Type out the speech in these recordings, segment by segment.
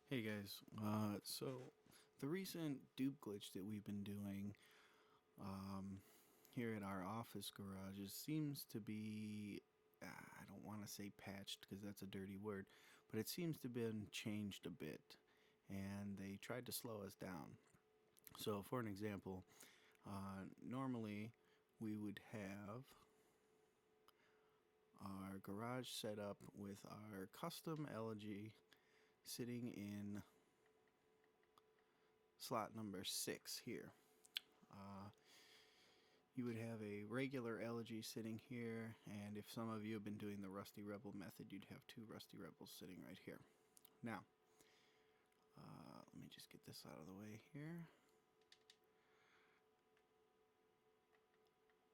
Hey guys, so the recent dupe glitch that we've been doing here at our office garages seems to be, I don't want to say patched because that's a dirty word, but it seems to have been changed a bit, and they tried to slow us down. So for an example, normally we would have our garage set up with our custom LG sitting in slot number 6 here. You would have a regular elegy sitting here, and if some of you have been doing the Rusty Rebel method, you'd have two Rusty Rebels sitting right here. Now, let me just get this out of the way here.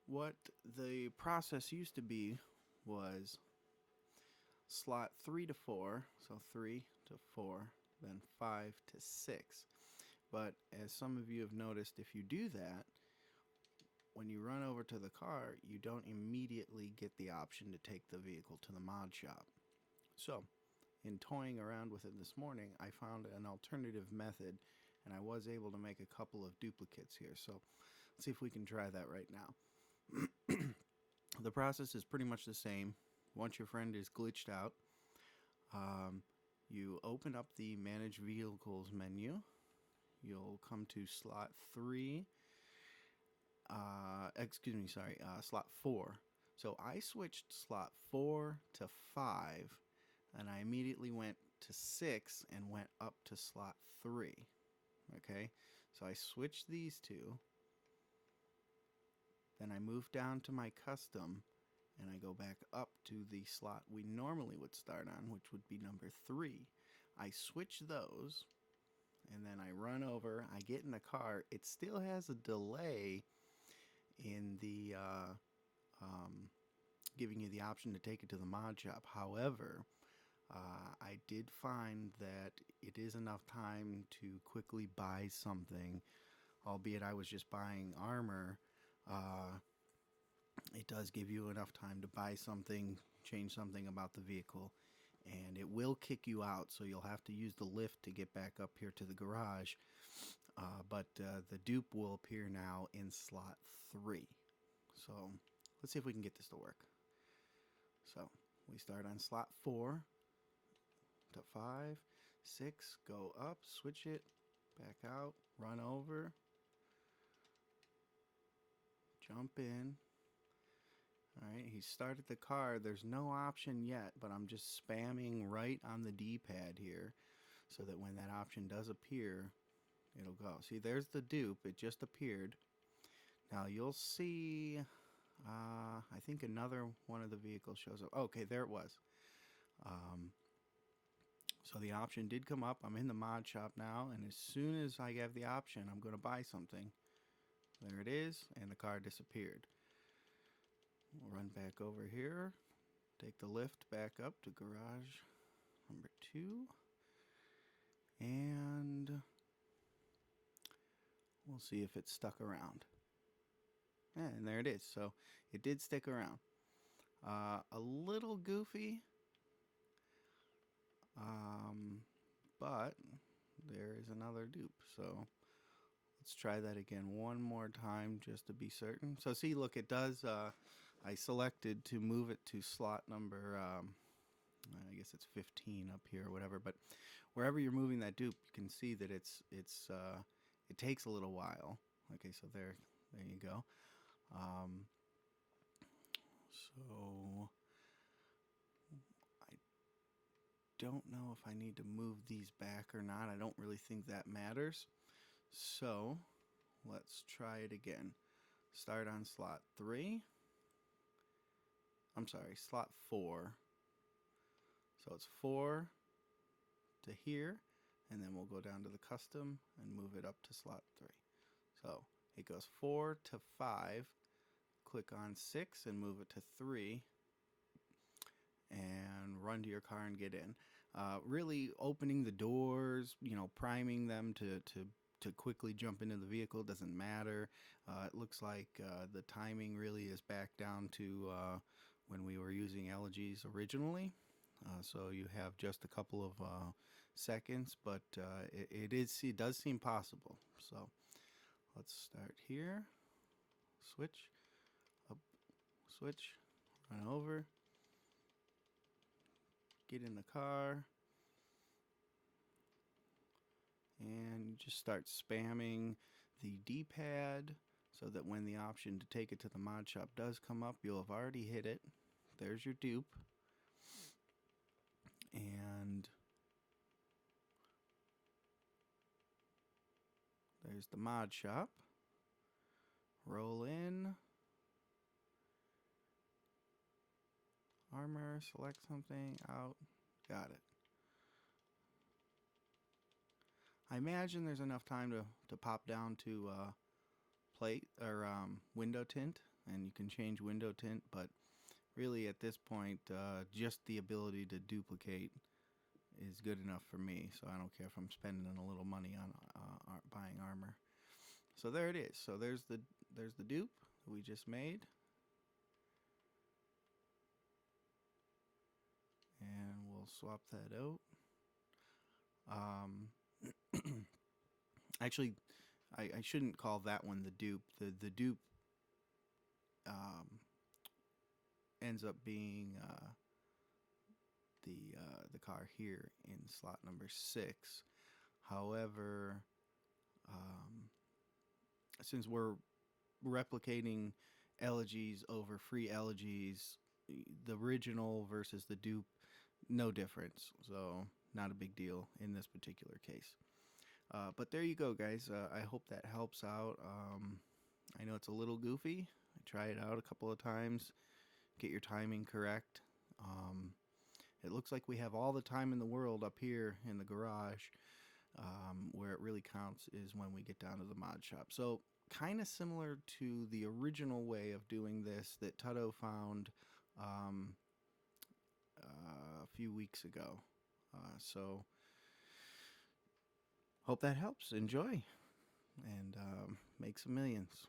What the process used to be was slot 3 to 4, so 3 to 4, then 5 to 6. But as some of you have noticed, if you do that, when you run over to the car, you don't immediately get the option to take the vehicle to the mod shop. So, in toying around with it this morning, I found an alternative method, and I was able to make a couple of duplicates here. So, let's see if we can try that right now. The process is pretty much the same. Once your friend is glitched out, you open up the Manage Vehicles menu. You'll come to slot 3. Slot 4. So I switched slot 4 to 5, and I immediately went to 6 and went up to slot 3. Okay, so I switched these two. Then I move down to my custom, and I go back up to the slot we normally would start on, which would be number 3. I switch those, and then I run over. I get in the car. It still has a delay in the giving you the option to take it to the mod shop. However, I did find that it is enough time to quickly buy something, albeit I was just buying armor. It does give you enough time to buy something, change something about the vehicle, and it will kick you out, so you'll have to use the lift to get back up here to the garage. But the dupe will appear now in slot 3. So let's see if we can get this to work. So we start on slot 4 to 5, 6, go up, switch it, back out, run over, jump in. Alright, he started the car. There's no option yet, but I'm just spamming right on the D-pad here so that when that option does appear, it'll go. See, there's the dupe. It just appeared. Now you'll see, I think another one of the vehicles shows up. Okay, there it was. So the option did come up. I'm in the mod shop now, and as soon as I have the option, I'm going to buy something. There it is, and the car disappeared. We'll run back over here, take the lift back up to garage number 2, and we'll see if it's stuck around. Yeah, and there it is. So it did stick around. A little goofy, but there is another dupe. So let's try that again one more time just to be certain. So see, look, it does. I selected to move it to slot number, I guess it's 15 up here or whatever. But wherever you're moving that dupe, you can see that it takes a little while. Okay, so there you go. So I don't know if I need to move these back or not. I don't really think that matters. So let's try it again. Start on slot 3. I'm sorry, slot 4. So it's 4 to here, and then we'll go down to the custom and move it up to slot 3. So it goes 4 to 5. Click on 6 and move it to 3, and run to your car and get in. Really opening the doors, priming them to quickly jump into the vehicle doesn't matter. It looks like the timing really is back down to when we were using LGs originally. So you have just a couple of seconds, but it does seem possible. So let's start here. Switch, up, switch, run over, get in the car, and you just start spamming the D-pad so that when the option to take it to the mod shop does come up, you'll have already hit it. There's your dupe. And there's the mod shop. Roll in. Armor, select something, out. Got it. I imagine there's enough time to pop down to plate or window tint, and you can change window tint, but really at this point, just the ability to duplicate is good enough for me, so I don't care if I'm spending a little money on buying armor. So there it is. So there's the dupe that we just made. And we'll swap that out. Actually, I shouldn't call that one the dupe. The dupe ends up being the car here in slot number 6. However, since we're replicating elegies over free elegies, the original versus the dupe, no difference. So not a big deal in this particular case. But there you go, guys. I hope that helps out. I know it's a little goofy. I try it out a couple of times. Get your timing correct. It looks like we have all the time in the world up here in the garage. Where it really counts is when we get down to the mod shop. So kind of similar to the original way of doing this that Tutto found a few weeks ago. So hope that helps. Enjoy and make some millions.